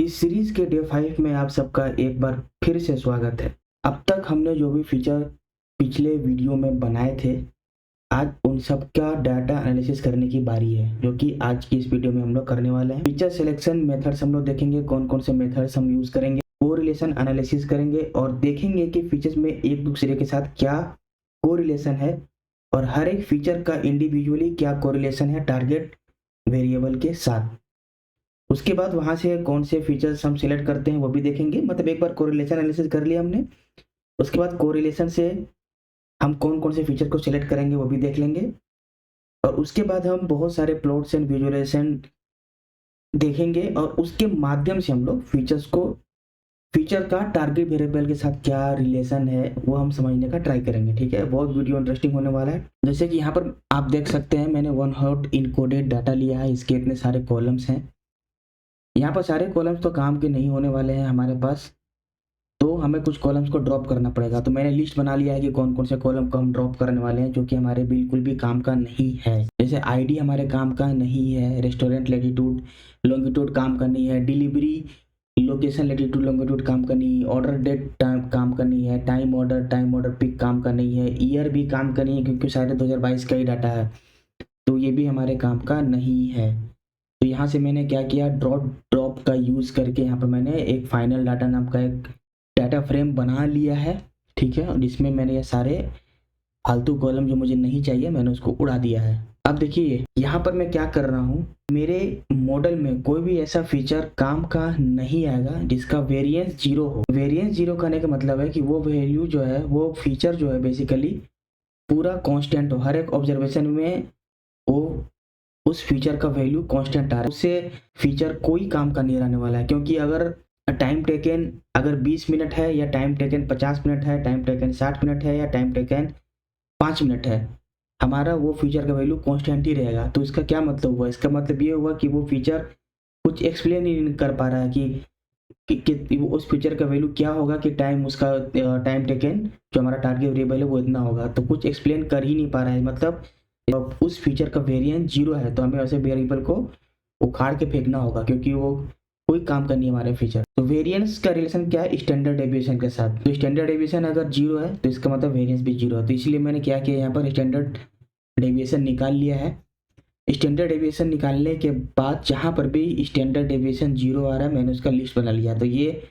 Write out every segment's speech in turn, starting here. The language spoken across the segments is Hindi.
इस सीरीज के डे 5 में आप सबका एक बार फिर से स्वागत है। अब तक हमने जो भी फीचर पिछले वीडियो में बनाए थे, आज उन सब का डाटा एनालिसिस करने की बारी है, जो कि आज की इस वीडियो में हम लोग करने वाले हैं। फीचर सिलेक्शन मेथड्स हम लोग देखेंगे, कौन कौन से मेथड्स हम यूज करेंगे, कोरिलेशन एनालिसिस करेंगे और देखेंगे कि फीचर्स में एक दूसरे के साथ क्या कोरिलेशन है और हर एक फीचर का इंडिविजुअली क्या कोरिलेशन है टारगेट वेरिएबल के साथ। उसके बाद वहां से कौन से फीचर्स हम सिलेक्ट करते हैं वो भी देखेंगे। मतलब एक बार कोरिलेशन एनालिसिस कर लिया हमने, उसके बाद कोरिलेशन से हम कौन कौन से फीचर को सिलेक्ट करेंगे वो भी देख लेंगे और उसके बाद हम बहुत सारे प्लॉट्स एंड विजुअलाइजेशन देखेंगे और उसके माध्यम से हम लोग फीचर का टारगेट वेरिएबल के साथ क्या रिलेशन है वो हम समझने का ट्राई करेंगे। ठीक है, बहुत वीडियो इंटरेस्टिंग होने वाला है। जैसे कि यहाँ पर आप देख सकते हैं, मैंने वन हॉट इनकोडेड डाटा लिया है। इसके इतने सारे कॉलम्स हैं। यहाँ पर सारे कॉलम्स तो काम के नहीं होने वाले हैं हमारे पास, तो हमें कुछ कॉलम्स को ड्रॉप करना पड़ेगा। तो मैंने लिस्ट बना लिया है कि कौन कौन से कॉलम को हम ड्रॉप करने वाले हैं, जो कि हमारे बिल्कुल भी काम का नहीं है। जैसे आईडी हमारे काम का नहीं है, रेस्टोरेंट लैटिट्यूड लॉन्गिट्यूड काम का नहीं है, डिलीवरी लोकेशन लैटिट्यूड लॉन्गिट्यूड काम का नहीं है, ऑर्डर डेट टाइम काम का नहीं है, टाइम ऑर्डर पिक काम का नहीं है, ईयर भी काम का नहीं है क्योंकि शायद 2022 का ही डाटा है, तो ये भी हमारे काम का नहीं है। तो यहाँ से मैंने क्या किया, ड्रॉप का यूज़ करके यहाँ पर मैंने एक फाइनल डाटा नाम का एक डाटा फ्रेम बना लिया है। ठीक है, और इसमें मैंने ये सारे फालतू कॉलम जो मुझे नहीं चाहिए मैंने उसको उड़ा दिया है। अब देखिए यहाँ पर मैं क्या कर रहा हूँ, मेरे मॉडल में कोई भी ऐसा फीचर काम का नहीं आएगा जिसका वेरिएंस 0 हो। वेरिएंस 0 करने का मतलब है कि वो वैल्यू जो है, वो फीचर जो है बेसिकली पूरा कांस्टेंट हो। हर एक ऑब्जर्वेशन में वो उस फीचर का वैल्यू कांस्टेंट आ रहा है, उससे फीचर कोई काम का नहीं रहने वाला है। क्योंकि अगर टाइम टेकन अगर 20 मिनट है या टाइम टेकन 50 मिनट है, टाइम टेकन 60 मिनट है या टाइम टेकन 5 मिनट है, हमारा वो फीचर का वैल्यू कांस्टेंट ही रहेगा। तो इसका क्या मतलब हुआ, इसका मतलब ये हुआ कि वो फीचर कुछ एक्सप्लेन ही नहीं कर पा रहा है कि उस फीचर का वैल्यू क्या होगा, कि टाइम उसका टाइम टेकन जो हमारा टारगेट वेरिएबल है वो इतना होगा, तो कुछ एक्सप्लेन कर ही नहीं पा रहा है। मतलब उस फीचर का वेरिएंस 0 है, तो हमें वैसे वेरिएबल को उखाड़ के फेंकना होगा क्योंकि वो कोई काम का नहीं है हमारे फीचर। तो वेरिएंस का रिलेशन क्या है, स्टैंडर्ड डेविएशन के साथ। तो स्टैंडर्ड डेविएशन अगर 0 है तो इसका मतलब वेरिएंस भी 0 है। तो इसलिए मैंने क्या किया, यहाँ पर स्टैंडर्ड डेविएशन निकाल लिया है। स्टैंडर्ड डेविएशन निकालने के बाद जहाँ पर भी स्टैंडर्ड डेविएशन 0 आ रहा है मैंने उसका लिस्ट बना लिया। तो ये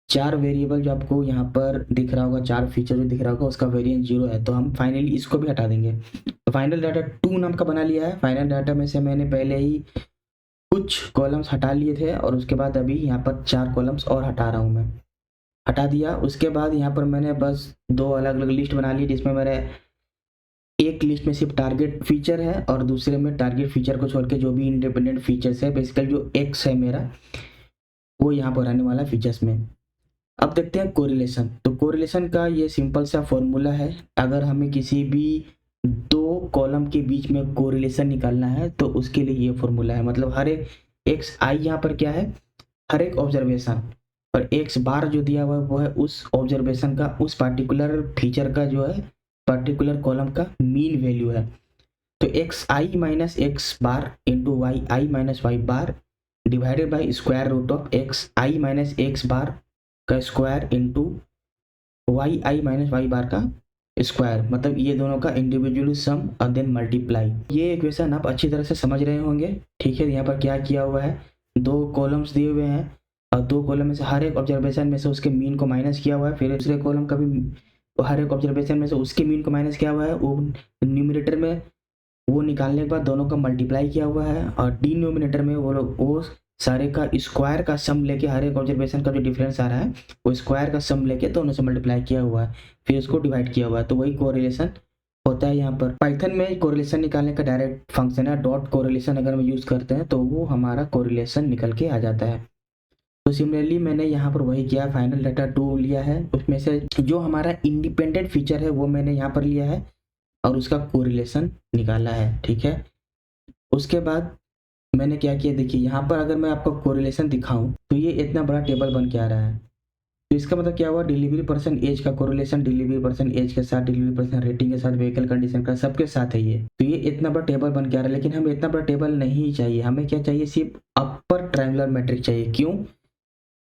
4 वेरिएबल जो आपको यहाँ पर दिख रहा होगा, 4 फीचर जो दिख रहा होगा, उसका वेरिएंस 0 है, तो हम फाइनली इसको भी हटा देंगे। तो फाइनल डाटा 2 नाम का बना लिया है। फाइनल डाटा में से मैंने पहले ही कुछ कॉलम्स हटा लिए थे और उसके बाद अभी यहाँ पर 4 कॉलम्स और हटा रहा हूँ मैं, हटा दिया। उसके बाद यहाँ पर मैंने बस 2 अलग अलग लिस्ट बना ली, जिसमें मेरे एक लिस्ट में सिर्फ टारगेट फीचर है और दूसरे में टारगेट फीचर को छोड़ के जो भी इंडिपेंडेंट फीचर्स है, बेसिकली जो एक्स है मेरा, वो यहाँ पर रहने वाला फीचर्स में। अब देखते हैं कोरिलेशन। तो कोरिलेशन का ये सिंपल सा फॉर्मूला है। अगर हमें किसी भी 2 कॉलम के बीच में कोरिलेशन निकालना है तो उसके लिए ये फॉर्मूला है। मतलब हर एक एक्स आई यहाँ पर क्या है, हर एक ऑब्जर्वेशन, और एक्स बार जो दिया हुआ है वो है उस ऑब्जर्वेशन का, उस पार्टिकुलर फीचर का जो है पर्टिकुलर कॉलम का मीन वैल्यू है। तो X I minus X bar into Y I minus Y bar divided by square root of X I minus X bar का square into Y I minus Y bar का स्क्वायर। मतलब ये दोनों का इंडिविजुअल सम और देन मल्टीप्लाई। ये इक्वेशन आप अच्छी तरह से समझ रहे होंगे। ठीक है, यहाँ पर क्या किया हुआ है, 2 कॉलम्स दिए हुए हैं और 2 कॉलम में से हर एक ऑब्जर्वेशन में से उसके मीन को माइनस किया हुआ है। फिर दूसरे कॉलम का भी हर एक ऑब्जर्वेशन में से उसके मीन को माइनस किया हुआ है। वो न्यूमरेटर में वो निकालने के बाद दोनों का मल्टीप्लाई किया हुआ है और डिनोमिनेटर में वो लोग वो सारे का स्क्वायर का सम लेके, हर एक ऑब्जर्वेशन का जो डिफरेंस आ रहा है वो स्क्वायर का सम लेके दोनों से मल्टीप्लाई किया हुआ है, फिर उसको डिवाइड किया हुआ है। तो वही कोरिलेशन होता है। यहाँ पर पाइथन में कोरिलेशन निकालने का डायरेक्ट फंक्शन है डॉट कोरिलेशन। अगर हम यूज करते हैं तो वो हमारा कोरिलेशन निकल के आ जाता है। तो सिमिलरली मैंने यहाँ पर वही किया, फाइनल डाटा 2 लिया है, उसमें से जो हमारा इंडिपेंडेंट फीचर है वो मैंने यहाँ पर लिया है और उसका कोरिलेशन निकाला है। ठीक है, उसके बाद मैंने क्या किया, देखिए यहाँ पर अगर मैं आपको कोरिलेशन दिखाऊं तो ये इतना बड़ा टेबल बन के आ रहा है। तो इसका मतलब क्या हुआ, डिलीवरी पर्सन एज का कोरिलेशन डिलीवरी पर्सन एज के साथ, डिलीवरी पर्सन रेटिंग के साथ, व्हीकल कंडीशन का, सबके साथ है ये। तो ये इतना बड़ा टेबल बन के आ रहा है, लेकिन हमें इतना बड़ा टेबल नहीं चाहिए। हमें क्या चाहिए, सिर्फ अपर ट्रायंगुलर मैट्रिक्स चाहिए। क्यों,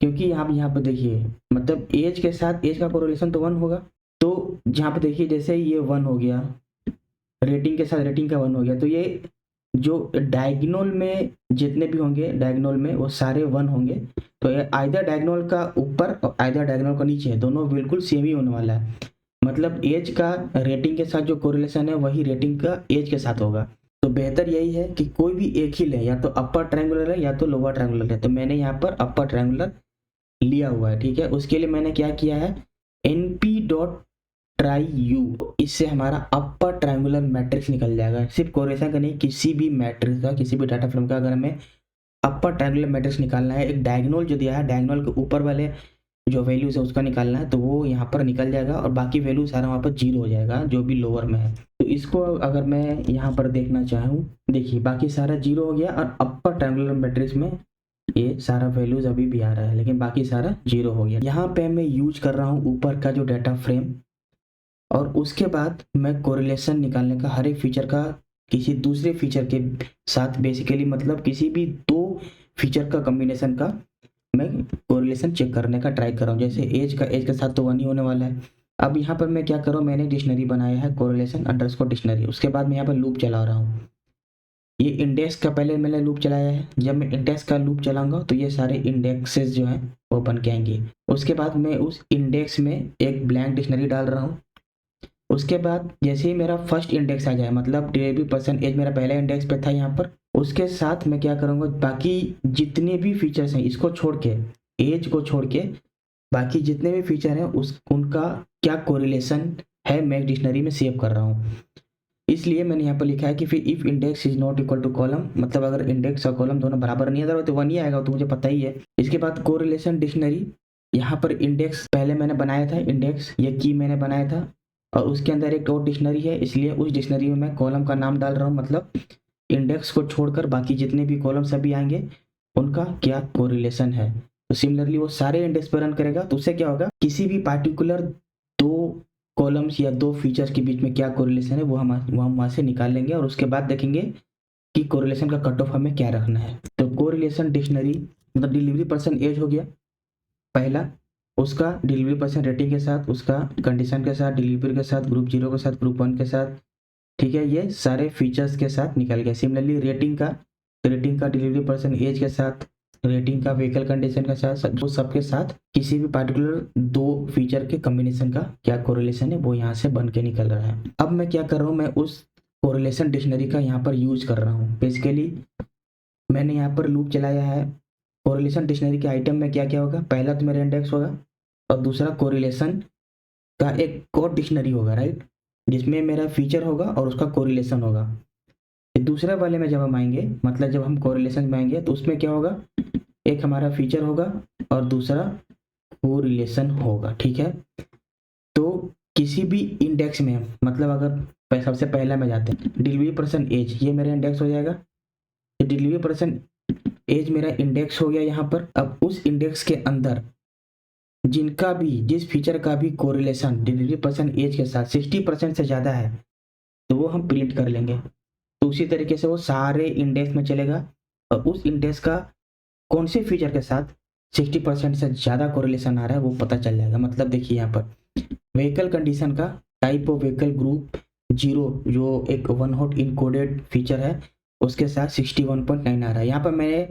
क्योंकि यहाँ पे देखिए, मतलब एज के साथ एज का कोरिलेशन तो 1 होगा। तो जहाँ पे देखिए जैसे ये 1 हो गया, रेटिंग के साथ रेटिंग का 1 हो गया, तो ये जो डायगोनल में जितने भी होंगे डायगोनल में वो सारे 1 होंगे। तो ये आइदर डायगोनल का ऊपर और आइदर डायगोनल का नीचे है, दोनों बिल्कुल सेम ही होने वाला है। मतलब एज का रेटिंग के साथ जो कोरिलेशन है वही रेटिंग का एज के साथ होगा। तो बेहतर यही है कि कोई भी एक ही ले, या तो अपर ट्रायंगुलर है या तो लोअर ट्रायंगुलर है। तो मैंने यहाँ पर अपर ट्रायंगुलर लिया हुआ है, ठीक है। उसके लिए मैंने क्या किया है, np.try_u, इससे हमारा अपर ट्रायंगुलर मैट्रिक्स निकल जाएगा। सिर्फ कोरिलेशन का नहीं, किसी भी मैट्रिक्स का, किसी भी डाटा फ्रेम का अगर हमें अपर ट्रायंगुलर मैट्रिक्स निकालना है, एक डायगोनल जो दिया है, डायगोनल के ऊपर वाले जो वैल्यूज है उसका निकालना है, तो वो यहाँ पर निकल जाएगा और बाकी वैल्यू सारा वहाँ पर 0 हो जाएगा जो भी लोअर में है। तो इसको अगर मैं यहाँ पर देखना चाहूँ, देखिए बाकी सारा 0 हो गया और अपर ट्रायंगुलर मैट्रिक्स में ये सारा वैल्यूज अभी भी आ रहा है, लेकिन बाकी सारा 0 हो गया। यहाँ पे मैं यूज कर रहा हूँ ऊपर का जो डाटा फ्रेम, और उसके बाद मैं कोरिलेशन निकालने का हर एक फीचर का किसी दूसरे फीचर के साथ, बेसिकली मतलब किसी भी 2 फीचर का कॉम्बिनेशन का मैं कोरिलेशन चेक करने का ट्राई कर रहा हूँ। जैसे एज के साथ तो 1 ही होने वाला है। अब यहाँ पर मैं क्या कर रहा हूँ, मैंने डिक्शनरी बनाया है कोरिलेशन अंडरस्कोर डिक्शनरी। उसके बाद मैं यहाँ पर लूप चला रहा हूँ। ये इंडेक्स का पहले मैंने लूप चलाया है। जब मैं इंडेक्स का लूप चलाऊंगा तो ये सारे इंडेक्सेस जो हैं वो बन के आएंगे। उसके बाद मैं उस इंडेक्स में एक ब्लैंक डिक्शनरी डाल रहा हूँ। उसके बाद जैसे ही मेरा फर्स्ट इंडेक्स आ जाए, मतलब डिलीवरी % मेरा पहला इंडेक्स पे था यहाँ पर, उसके साथ मैं क्या करूँगा, बाकी जितने भी फीचर्स हैं इसको छोड़ के, एज को छोड़ के बाकी जितने भी फीचर हैं उनका क्या कोरिलेशन है मैं डिक्शनरी में सेव कर रहा हूँ। इसलिए मैंने यहाँ पर लिखा है कि फिर if index is not equal to column, मतलब अगर इंडेक्स और कॉलम दोनों बराबर नहीं है तो 1 ही आएगा, तो मुझे पता ही है। इसके बाद कोरिलेशन डिक्शनरी, यहाँ पर इंडेक्स पहले मैंने बनाया था, इंडेक्स ये की मैंने बनाया था, और उसके अंदर एक और डिक्शनरी है, इसलिए उस डिक्शनरी में मैं कॉलम का नाम डाल रहा हूँ। मतलब इंडेक्स को छोड़कर बाकी जितने भी कॉलम सभी आएंगे उनका क्या कोरिलेशन है। तो सिमिलरली वो सारे इंडेक्स पर रन करेगा, तो उससे क्या होगा, किसी भी पार्टिकुलर 2 कॉलम्स या 2 फीचर्स के बीच में क्या कोरिलेशन है वो हम वहाँ से निकाल लेंगे, और उसके बाद देखेंगे कि कोरिलेशन का कट ऑफ हमें क्या रखना है। तो कोरिलेशन डिक्शनरी मतलब डिलीवरी % एज हो गया पहला, उसका डिलीवरी % रेटिंग के साथ, उसका कंडीशन के साथ, डिलीवरी के साथ, ग्रुप 0 के साथ, ग्रुप 1 के साथ, ठीक है, ये सारे फीचर्स के साथ निकल गया। सिमिलरली रेटिंग का डिलीवरी % एज के साथ, रेटिंग का व्हीकल कंडीशन के साथ, वो सबके साथ किसी भी पार्टिकुलर 2 फीचर के कॉम्बिनेशन का क्या कोरिलेशन है वो यहाँ से बन के निकल रहा है। अब मैं क्या कर रहा हूँ, मैं उस कोरिलेशन डिक्शनरी का यहाँ पर यूज कर रहा हूँ। बेसिकली मैंने यहाँ पर लूप चलाया है। कोरिलेशन डिक्शनरी के आइटम में क्या क्या होगा, पहला तो मेरा इंडेक्स होगा और दूसरा कोरिलेशन का एक और डिक्शनरी होगा, राइट, जिसमें मेरा फीचर होगा और उसका कोरिलेशन होगा। दूसरे वाले में जब हम आएंगे, मतलब जब हम कोरिलेशन में आएंगे तो उसमें क्या होगा, एक हमारा फीचर होगा और दूसरा कोरिलेशन होगा, ठीक है। तो किसी भी इंडेक्स में, मतलब अगर सबसे पहला में जाते हैं डिलीवरी % एज, ये मेरा इंडेक्स हो जाएगा। डिलीवरी % एज मेरा इंडेक्स हो गया यहाँ पर। अब उस इंडेक्स के अंदर जिनका भी, जिस फीचर का भी कोरिलेशन डिलीवरी % एज के साथ 60% से ज़्यादा है तो वो हम प्रिंट कर लेंगे। तो उसी तरीके से वो सारे इंडेक्स में चलेगा और उस इंडेक्स का कौन से फीचर के साथ 60% से ज़्यादा कोरिलेशन आ रहा है वो पता चल जाएगा। मतलब देखिए यहाँ पर व्हीकल कंडीशन का टाइप ऑफ व्हीकल ग्रुप 0 जो एक 1 हॉट इनकोडेड फीचर है उसके साथ 61.9 आ रहा है। यहाँ पर मैंने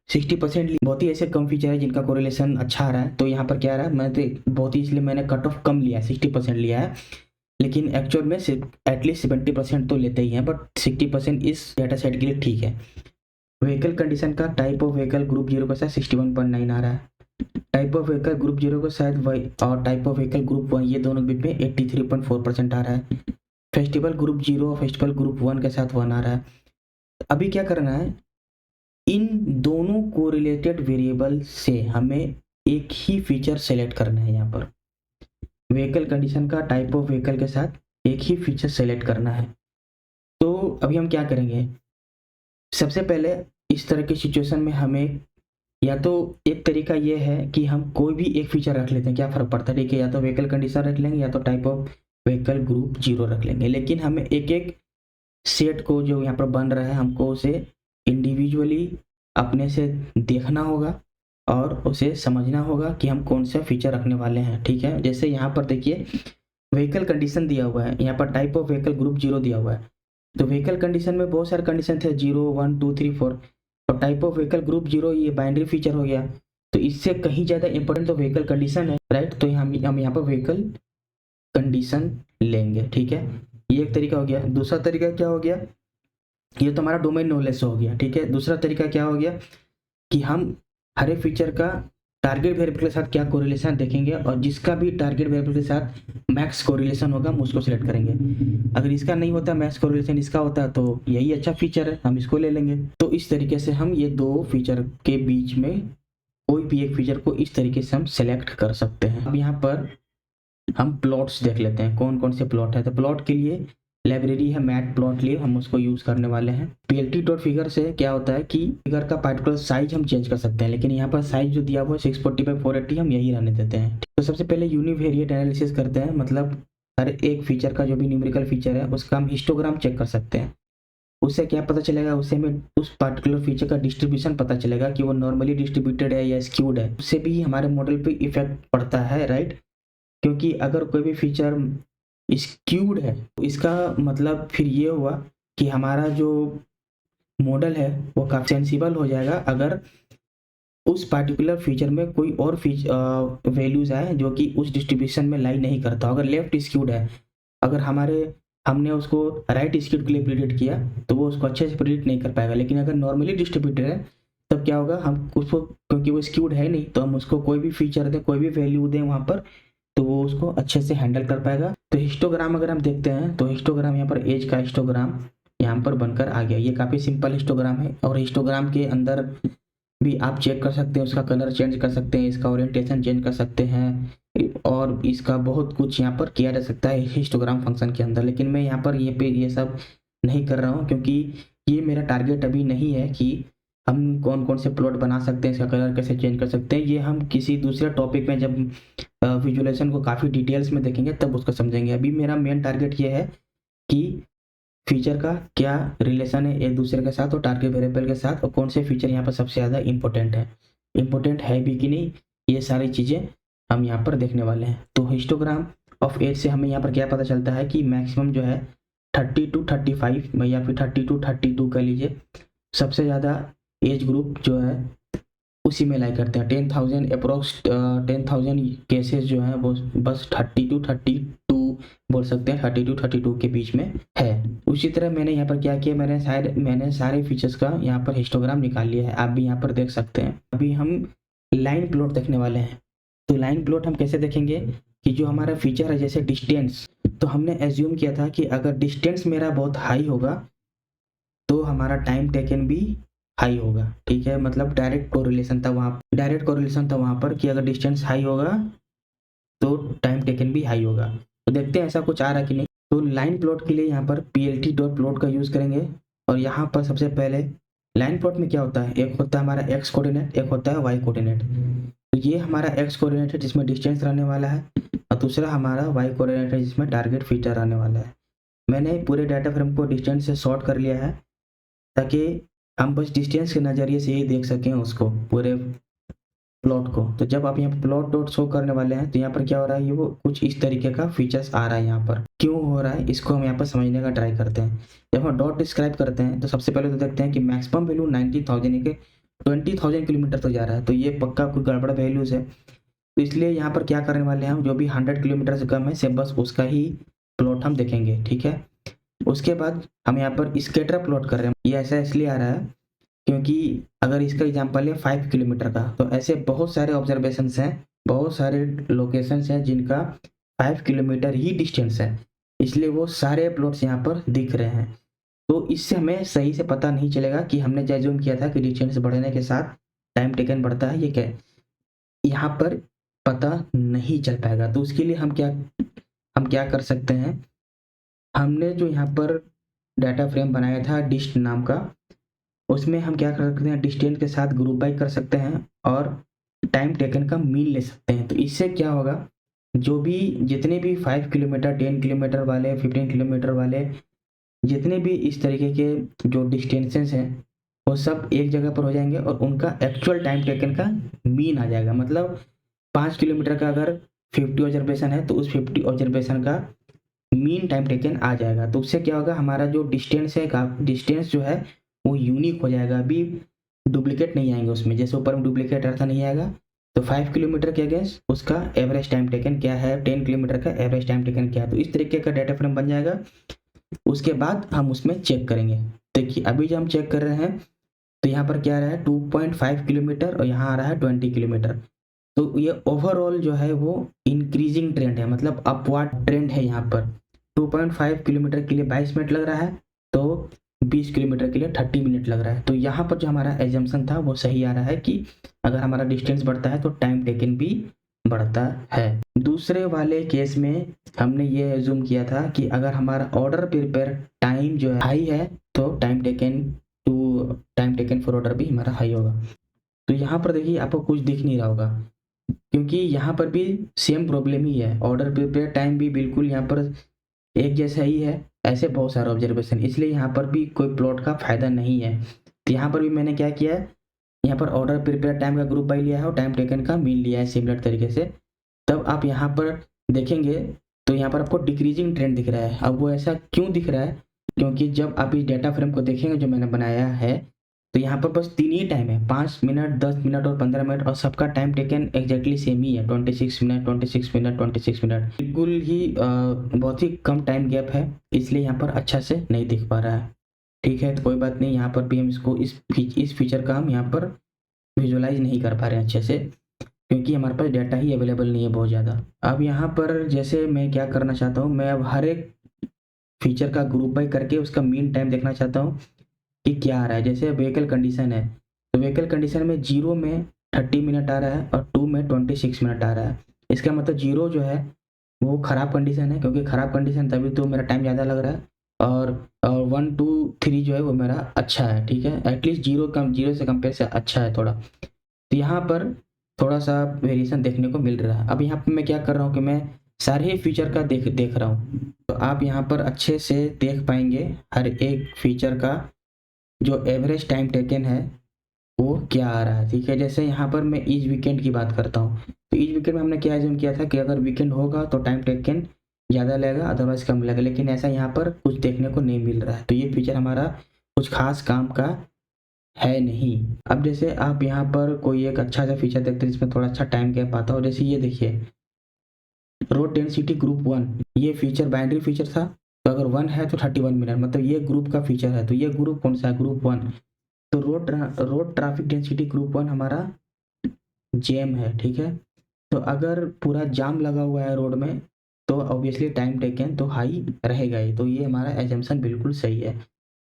60% बहुत ही ऐसे कम फीचर है जिनका कोरिलेशन अच्छा आ रहा है, तो यहाँ पर क्या आ रहा है, मैं तो बहुत ही, इसलिए मैंने कट ऑफ कम लिया है, 60% लिया है, लेकिन एक्चुअल में एटलीस्ट 70% तो लेते ही हैं, बट 60% इस डाटा सेट के लिए ठीक है। व्हीकल कंडीशन का टाइप ऑफ व्हीकल ग्रुप 0 के साथ 61.9 आ रहा है। टाइप ऑफ व्हीकल ग्रुप 0 के साथ और टाइप ऑफ व्हीकल ग्रुप 1 ये दोनों बीच में 83.4% आ रहा है। फेस्टिवल ग्रुप 0 और फेस्टिवल ग्रुप 1 के साथ 1 आ रहा है। अभी क्या करना है, इन दोनों कोरिलेटेड वेरिएबल से हमें एक ही फीचर सेलेक्ट करना है। यहाँ पर व्हीकल कंडीशन का टाइप ऑफ व्हीकल के साथ एक ही फीचर सेलेक्ट करना है। तो अभी हम क्या करेंगे, सबसे पहले इस तरह की सिचुएशन में हमें, या तो एक तरीका ये है कि हम कोई भी एक फीचर रख लेते हैं, क्या फ़र्क पड़ता है, ठीक है, या तो व्हीकल कंडीशन रख लेंगे या तो टाइप ऑफ व्हीकल ग्रुप 0 रख लेंगे, लेकिन हमें एक एक सेट को जो यहाँ पर बन रहा है हमको उसे इंडिविजुअली अपने से देखना होगा और उसे समझना होगा कि हम कौन सा फीचर रखने वाले हैं। ठीक है, जैसे यहाँ पर देखिए व्हीकल कंडीशन दिया हुआ है, यहाँ पर टाइप ऑफ व्हीकल ग्रुप 0 दिया हुआ है। तो व्हीकल कंडीशन में बहुत सारे कंडीशन थे, 0 1 2 3 4, और टाइप ऑफ व्हीकल ग्रुप 0 ये बाइनरी फीचर हो गया। तो इससे कहीं ज़्यादा इंपॉर्टेंट तो व्हीकल कंडीशन है, राइट। तो हम यहाँ पर व्हीकल कंडीशन लेंगे। ठीक है, ये एक तरीका हो गया। दूसरा तरीका क्या हो गया, ये तो हमारा डोमेन नॉलेज हो गया। ठीक है, दूसरा तरीका क्या हो गया कि हम हर एक फीचर का टारगेट वेरिएबल के साथ क्या कोरिलेशन देखेंगे, और जिसका भी टारगेट वेरिएबल के साथ मैक्स कोरिलेशन होगा हम उसको सिलेक्ट करेंगे। अगर इसका नहीं होता मैक्स कोरिलेशन, इसका होता है, तो यही अच्छा फीचर है, हम इसको ले लेंगे। तो इस तरीके से हम ये दो फीचर के बीच में कोई भी एक फीचर को इस तरीके से हम सेलेक्ट कर सकते हैं। अब यहाँ पर हम प्लॉट्स देख लेते हैं, कौन कौन से प्लॉट है। तो प्लॉट के लिए लाइब्रेरी है मैट प्लॉट लिए, हम उसको यूज करने वाले हैं। पीएलटी डॉट फिगर से क्या होता है कि फिगर का पार्टिकुलर साइज हम चेंज कर सकते हैं, लेकिन यहाँ पर साइज जो दिया हुआ है 640 बाई 480 हम यही रहने देते हैं। तो सबसे पहले यूनिवेरिएट एनालिसिस करते हैं, मतलब हर एक फीचर का जो भी न्यूमेरिकल फीचर है उसका हम हिस्टोग्राम चेक कर सकते हैं। उससे क्या पता चलेगा, उससे हमें उस पर्टिकुलर फीचर का डिस्ट्रीब्यूशन पता चलेगा कि वो नॉर्मली डिस्ट्रीब्यूटेड है या स्क्यूड है। उससे भी हमारे मॉडल पे इफेक्ट पड़ता है, राइट। क्योंकि अगर कोई भी फीचर स्क्यूड है तो इसका मतलब फिर ये हुआ कि हमारा जो मॉडल है वो काफ़ी सेंसिबल हो जाएगा अगर उस पार्टिकुलर फीचर में कोई और वैल्यूज आए जो कि उस डिस्ट्रीब्यूशन में लाई नहीं करता। अगर लेफ्ट स्क्यूड है, अगर हमने उसको राइट स्क्यूड के लिए प्रिडिक्ट किया तो वो उसको अच्छे से प्रिडिक्ट नहीं कर पाएगा। लेकिन अगर नॉर्मली डिस्ट्रीब्यूटेड है तब क्या होगा, हम उसको, क्योंकि वो स्क्यूड है नहीं, तो हम उसको कोई भी फीचर दें, कोई भी वैल्यू दें वहाँ पर, तो वो उसको अच्छे से हैंडल कर पाएगा। तो हिस्टोग्राम अगर हम देखते हैं तो हिस्टोग्राम यहाँ पर एज का हिस्टोग्राम यहाँ पर बनकर आ गया। ये काफ़ी सिंपल हिस्टोग्राम है, और हिस्टोग्राम के अंदर भी आप चेक कर सकते हैं, उसका कलर चेंज कर सकते हैं, इसका ओरिएंटेशन चेंज कर सकते हैं, और इसका बहुत कुछ यहाँ पर किया जा सकता है हिस्टोग्राम फंक्शन के अंदर। लेकिन मैं यहाँ पर ये सब नहीं कर रहा हूँ, क्योंकि ये मेरा टारगेट अभी नहीं है कि हम कौन कौन से प्लॉट बना सकते हैं, इसका कलर कैसे चेंज कर सकते हैं। ये हम किसी दूसरे टॉपिक में जब विजुअलाइजेशन को काफ़ी डिटेल्स में देखेंगे तब उसको समझेंगे। अभी मेरा मेन टारगेट ये है कि फीचर का क्या रिलेशन है एक दूसरे के साथ और टारगेट वेरिएबल के साथ, और कौन से फीचर यहाँ पर सबसे ज़्यादा इंपॉर्टेंट है भी कि नहीं, ये सारी चीज़ें हम यहाँ पर देखने वाले हैं। तो हिस्टोग्राम ऑफ एज से हमें यहाँ पर क्या पता चलता है कि मैक्सिमम जो है 30 to 35 या फिर 30 to 32 कह लीजिए, सबसे ज़्यादा एज ग्रुप जो है उसी में लाई करते हैं। 10,000 अप्रोक्स 10,000 केसेस जो हैं वो बस 30 to 32 बोल सकते हैं, 30 to 32 के बीच में है। उसी तरह मैंने यहाँ पर क्या किया, मैंने सारे फीचर्स का यहाँ पर हिस्टोग्राम निकाल लिया है, आप भी यहाँ पर देख सकते हैं। अभी हम लाइन प्लॉट देखने वाले हैं। तो लाइन प्लॉट हम कैसे देखेंगे कि जो हमारा फीचर है जैसे डिस्टेंस, तो हमने एज्यूम किया था कि अगर डिस्टेंस मेरा बहुत हाई होगा तो हमारा टाइम टेकन भी हाई होगा। ठीक है, मतलब डायरेक्ट कोरिलेशन था वहाँ पर कि अगर डिस्टेंस हाई होगा तो टाइम टेकन भी हाई होगा। तो देखते हैं ऐसा कुछ आ रहा कि नहीं। तो लाइन प्लॉट के लिए यहाँ पर पीएलटी डॉट प्लॉट का यूज़ करेंगे, और यहाँ पर सबसे पहले लाइन प्लॉट में क्या होता है, एक होता है हमारा एक्स कोऑर्डिनेट, एक होता है वाई कोऑर्डिनेट। तो ये हमारा एक्स कोऑर्डिनेट है जिसमें डिस्टेंस रहने वाला है, और दूसरा हमारा वाई कोऑर्डिनेट है जिसमें टारगेट फीचर रहने वाला है। मैंने पूरे डाटा फ्रेम को डिस्टेंस से सॉर्ट कर लिया है ताकि हम बस डिस्टेंस के नज़रिए से ही देख सकें उसको, पूरे प्लॉट को। तो जब आप यहाँ पर प्लॉट डॉट शो करने वाले हैं तो यहाँ पर क्या हो रहा है, ये वो कुछ इस तरीके का फीचर्स आ रहा है। यहाँ पर क्यों हो रहा है इसको हम यहाँ पर समझने का ट्राई करते हैं। जब हम डॉट डिस्क्राइब करते हैं तो सबसे पहले तो देखते हैं कि मैक्सिमम वैल्यू 90,000 के 20,000 किलोमीटर तक जा रहा है, तो ये पक्का कोई गड़बड़ वैल्यूज है। तो इसलिए यहाँ पर क्या करने वाले हैं हम, जो भी 100 किलोमीटर से कम है सिर्फ बस उसका ही प्लॉट हम देखेंगे। ठीक है, उसके बाद हम यहाँ पर स्कैटर प्लॉट कर रहे हैं। ये ऐसा इसलिए आ रहा है क्योंकि अगर इसका एग्जांपल है 5 किलोमीटर का, तो ऐसे बहुत सारे ऑब्जर्वेशंस हैं, बहुत सारे लोकेशंस हैं जिनका 5 किलोमीटर ही डिस्टेंस है, इसलिए वो सारे प्लॉट्स यहाँ पर दिख रहे हैं। तो इससे हमें सही से पता नहीं चलेगा कि हमने जैज्यूम किया था कि डिस्टेंस बढ़ने के साथ टाइम टेकन बढ़ता है, ये क्या यहाँ पर पता नहीं चल पाएगा। तो उसके लिए हम क्या कर सकते हैं, हमने जो यहाँ पर डाटा फ्रेम बनाया था डिस्ट नाम का, उसमें हम क्या कर सकते हैं, डिस्टेंस के साथ ग्रुप बाई कर सकते हैं और टाइम टेकन का मीन ले सकते हैं। तो इससे क्या होगा, जो भी जितने भी 5 किलोमीटर 10 किलोमीटर वाले 15 किलोमीटर वाले जितने भी इस तरीके के जो डिस्टेंसेस हैं वो सब एक जगह पर हो जाएंगे और उनका एक्चुअल टाइम टेकन का मीन आ जाएगा। मतलब 5 किलोमीटर का अगर 50 ऑब्जर्वेशन है तो उस 50 ऑब्जर्वेशन का मीन टाइम टेकन आ जाएगा। तो उससे क्या होगा, हमारा जो डिस्टेंस है, डिस्टेंस जो है वो यूनिक हो जाएगा। अभी डुप्लीकेट नहीं आएंगे उसमें, जैसे ऊपर में डुप्लीकेट अर्थ नहीं आएगा। तो 5 किलोमीटर के अगेंस्ट उसका एवरेज टाइम टेकन क्या है, 10 किलोमीटर का एवरेज टाइम टेकन क्या है। तो इस तरीके का डाटा फ्रेम बन जाएगा। उसके बाद हम उसमें चेक करेंगे। देखिए अभी जो हम चेक कर रहे हैं तो यहाँ पर क्या आ रहा है 2.5 किलोमीटर और यहाँ आ रहा है 20 किलोमीटर। तो ये ओवरऑल जो है वो इंक्रीजिंग ट्रेंड है, मतलब अपवर्ड ट्रेंड है। यहाँ पर 2.5 किलोमीटर के लिए 22 मिनट लग रहा है, तो 20 किलोमीटर के लिए 30 मिनट लग रहा है। तो यहाँ पर जो हमारा एजम्पशन था वो सही आ रहा है कि अगर हमारा डिस्टेंस बढ़ता है तो टाइम टेकन भी बढ़ता है। दूसरे वाले केस में हमने ये एज्यूम किया था कि अगर हमारा ऑर्डर प्रिपेयर टाइम जो है हाई है तो टाइम टेकन फॉर ऑर्डर भी हमारा हाई होगा। तो यहाँ पर देखिए आपको कुछ दिख नहीं रहा होगा, क्योंकि यहाँ पर भी सेम प्रॉब्लम ही है। ऑर्डर प्रिपेयर टाइम भी बिल्कुल यहाँ पर एक जैसा ही है, ऐसे बहुत सारे ऑब्जर्वेशन, इसलिए यहाँ पर भी कोई प्लॉट का फायदा नहीं है। तो यहाँ पर भी मैंने क्या किया है, यहाँ पर ऑर्डर प्रिपेयर टाइम का ग्रुप बाई लिया है और टाइम टेकन का मीन लिया है सिमिलर तरीके से। तब आप यहाँ पर देखेंगे तो यहाँ पर आपको डिक्रीजिंग ट्रेंड दिख रहा है। अब वो ऐसा क्यों दिख रहा है, क्योंकि जब आप इस डेटा फ्रेम को देखेंगे जो मैंने बनाया है, तो यहाँ पर बस 3 ही टाइम है, 5 मिनट, 10 मिनट और 15 मिनट, और सबका टाइम टेकन एग्जैक्टली सेम ही है, 26 मिनट 26 मिनट 26 मिनट। बिल्कुल ही बहुत ही कम टाइम गैप है, इसलिए यहाँ पर अच्छा से नहीं दिख पा रहा है। ठीक है, तो कोई बात नहीं, यहाँ पर भी हम इसको इस फीचर का हम यहाँ पर विजुअलाइज नहीं कर पा रहे हैं अच्छे से, क्योंकि हमारे पास डाटा ही अवेलेबल नहीं है बहुत ज़्यादा। अब यहाँ पर जैसे मैं क्या करना चाहता हूँ, मैं अब हर एक फीचर का ग्रुप बाई करके उसका मीन टाइम देखना चाहता हूँ कि क्या आ रहा है। जैसे व्हीकल कंडीशन है, तो व्हीकल कंडीशन में 0 में 30 मिनट आ रहा है और 2 में 26 मिनट आ रहा है। इसका मतलब 0 जो है वो ख़राब कंडीशन है, क्योंकि ख़राब कंडीशन तभी तो मेरा टाइम ज़्यादा लग रहा है। और 1 2 3 जो है वो मेरा अच्छा है, ठीक है, एटलीस्ट 0 से कंपेयर से अच्छा है थोड़ा। तो यहाँ पर थोड़ा सा वेरिएशन देखने को मिल रहा है। अब यहाँ पर मैं क्या कर रहा हूँ कि मैं सारे ही फीचर का देख रहा हूँ, तो आप यहाँ पर अच्छे से देख पाएंगे हर एक फीचर का जो एवरेज टाइम टेकन है वो क्या आ रहा है। ठीक है, जैसे यहाँ पर मैं ईच वीकेंड की बात करता हूँ, तो ईच वीकेंड में हमने क्या एज्यूम किया था कि अगर वीकेंड होगा तो टाइम टेकन ज़्यादा लगेगा, अदरवाइज कम लगेगा, लेकिन ऐसा यहाँ पर कुछ देखने को नहीं मिल रहा है। तो ये फीचर हमारा कुछ खास काम का है नहीं। अब जैसे आप यहाँ पर कोई एक अच्छा सा फीचर देखते हैं जिसमें थोड़ा अच्छा टाइम गैप आता हो, जैसे ये देखिए रोड डेंसिटी ग्रुप 1, ये फीचर बाइनरी फीचर था। तो अगर 1 है तो 31 मिनट, मतलब ये ग्रुप का फीचर है। तो ये ग्रुप कौन सा है, ग्रुप 1। तो रोड ट्रैफिक डेंसिटी ग्रुप 1 हमारा जेम है। ठीक है, तो अगर पूरा जाम लगा हुआ है रोड में तो ऑब्वियसली टाइम टेकन तो हाई रहेगा ही। तो ये हमारा एजम्पशन बिल्कुल सही है।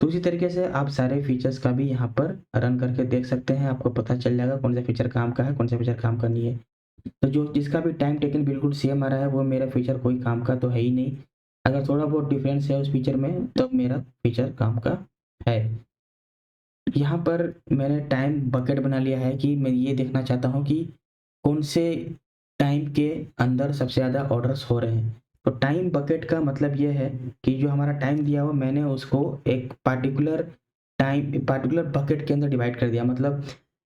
तो उसी तरीके से आप सारे फीचर्स का भी यहाँ पर रन करके देख सकते हैं, आपको पता चल जाएगा कौन सा फीचर काम का है, कौन सा फीचर काम का नहीं है। तो जो जिसका भी टाइम टेकन बिल्कुल सेम आ रहा है वो मेरा फीचर कोई काम का तो है ही नहीं। अगर थोड़ा बहुत डिफरेंस है उस फीचर में तब मेरा फीचर काम का है। यहाँ पर मैंने टाइम बकेट बना लिया है कि मैं ये देखना चाहता हूँ कि कौन से टाइम के अंदर सबसे ज़्यादा ऑर्डर्स हो रहे हैं। तो टाइम बकेट का मतलब ये है कि जो हमारा टाइम दिया हुआ मैंने उसको एक पार्टिकुलर बकेट के अंदर डिवाइड कर दिया। मतलब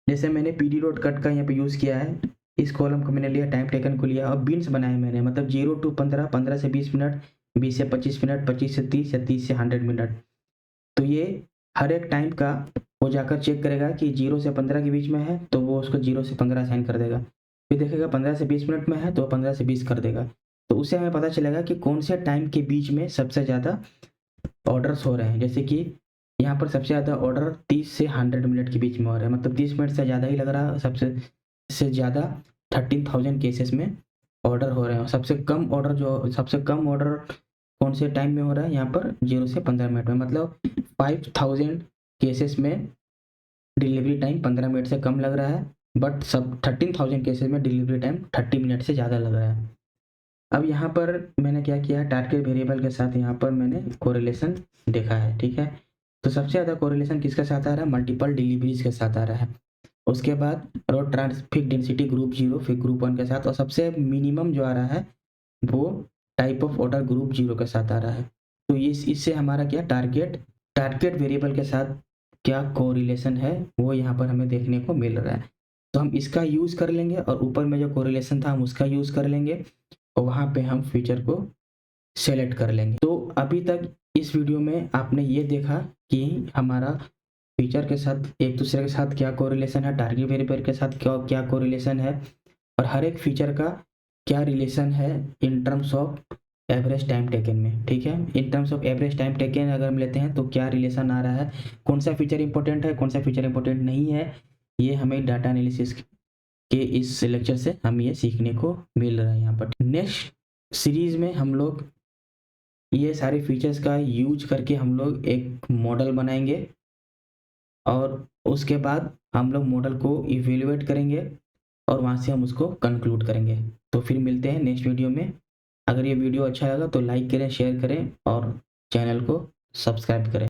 जैसे मैंने PD डॉट कट का यहाँ पे यूज़ किया है, इस कॉलम को मैंने लिया, टाइम टेकन को लिया और बीन्स बनाए मैंने, मतलब 0 to 15, 15 से 20 मिनट, 20 से 25 मिनट, 25 से 30 या 30 से 100 मिनट। तो ये हर एक टाइम का वो जाकर चेक करेगा कि 0 से 15 के बीच में है तो वो उसको 0 से 15 असाइन कर देगा। फिर देखेगा 15 से 20 मिनट में है तो 15 से 20 कर देगा। तो उससे हमें पता चलेगा कि कौन से टाइम के बीच में सबसे ज़्यादा ऑर्डर्स हो रहे हैं। जैसे कि यहाँ पर सबसे ज़्यादा ऑर्डर 30 से 100 मिनट के बीच में हो रहा है, मतलब 30 मिनट से ज़्यादा ही लग रहा है। सबसे ज़्यादा 13,000 केसेस में ऑर्डर हो रहे हैं। सबसे कम ऑर्डर कौन से टाइम में हो रहा है, यहाँ पर 0 से 15 मिनट में, मतलब 5000 केसेस में डिलीवरी टाइम 15 मिनट से कम लग रहा है, बट सब 13,000 केसेस में डिलीवरी टाइम 30 मिनट से ज़्यादा लग रहा है। अब यहाँ पर मैंने क्या किया है, टारगेट वेरिएबल के साथ यहाँ पर मैंने कोरिलेशन देखा है। ठीक है, तो सबसे ज़्यादा कोरिलेशन किसके साथ आ रहा है, मल्टीपल डिलीवरीज के साथ आ रहा है। उसके बाद रोड ट्रैफिक डेंसिटी ग्रुप 0 फिर ग्रुप 1 के साथ, और सबसे मिनिमम जो आ रहा है वो टाइप ऑफ ऑर्डर ग्रुप 0 के साथ आ रहा है। तो इससे हमारा क्या टारगेट वेरिएबल के साथ क्या कोरिलेशन है वो यहाँ पर हमें देखने को मिल रहा है। तो हम इसका यूज़ कर लेंगे और ऊपर में जो कोरिलेशन था हम उसका यूज़ कर लेंगे और वहाँ पे हम फीचर को सेलेक्ट कर लेंगे। तो अभी तक इस वीडियो में आपने ये देखा कि हमारा फीचर के साथ एक दूसरे के साथ क्या कोरिलेशन है, टारगेट वेरिएबल के साथ क्या क्या कोरिलेशन है और हर एक फीचर का क्या रिलेशन है in terms of average time taken में। ठीक है, in terms of average time taken अगर हम लेते हैं तो क्या रिलेशन आ रहा है, कौन सा फीचर इंपॉर्टेंट है, कौन सा फीचर इंपॉर्टेंट नहीं है, ये हमें डाटा एनालिसिस के इस लेक्चर से हम ये सीखने को मिल रहा है। यहाँ पर नेक्स्ट सीरीज में हम लोग ये सारे फीचर्स का यूज करके हम लोग एक मॉडल बनाएंगे और उसके बाद हम लोग मॉडल को इवेल्युएट करेंगे और वहाँ से हम उसको कंक्लूड करेंगे। तो फिर मिलते हैं नेक्स्ट वीडियो में। अगर ये वीडियो अच्छा लगा तो लाइक करें, शेयर करें और चैनल को सब्सक्राइब करें।